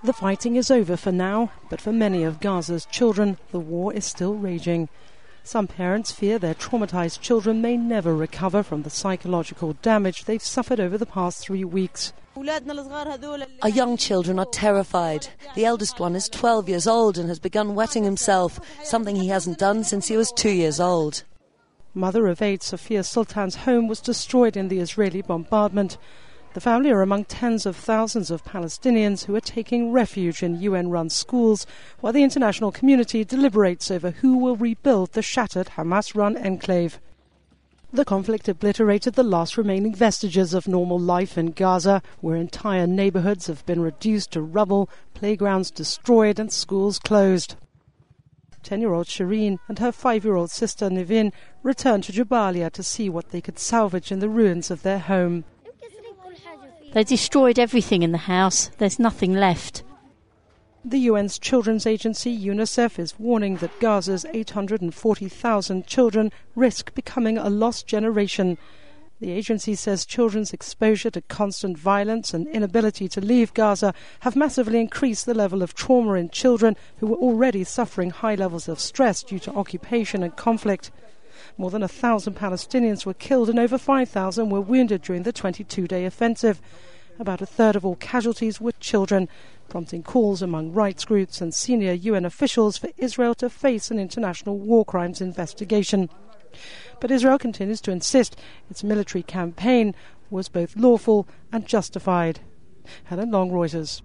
The fighting is over for now, but for many of Gaza's children, the war is still raging. Some parents fear their traumatised children may never recover from the psychological damage they've suffered over the past 3 weeks. Our young children are terrified. The eldest one is 12 years old and has begun wetting himself, something he hasn't done since he was 2 years old. Mother of 8, Sophia Sultan's home was destroyed in the Israeli bombardment. The family are among tens of thousands of Palestinians who are taking refuge in UN-run schools while the international community deliberates over who will rebuild the shattered Hamas-run enclave. The conflict obliterated the last remaining vestiges of normal life in Gaza, where entire neighbourhoods have been reduced to rubble, playgrounds destroyed and schools closed. 10-year-old Shireen and her 5-year-old sister Nivin returned to Jabalia to see what they could salvage in the ruins of their home. They destroyed everything in the house. There's nothing left. The UN's children's agency, UNICEF, is warning that Gaza's 840,000 children risk becoming a lost generation. The agency says children's exposure to constant violence and inability to leave Gaza have massively increased the level of trauma in children who were already suffering high levels of stress due to occupation and conflict. More than 1,000 Palestinians were killed and over 5,000 were wounded during the 22-day offensive. About a third of all casualties were children, prompting calls among rights groups and senior UN officials for Israel to face an international war crimes investigation. But Israel continues to insist its military campaign was both lawful and justified. Helen Long, Reuters.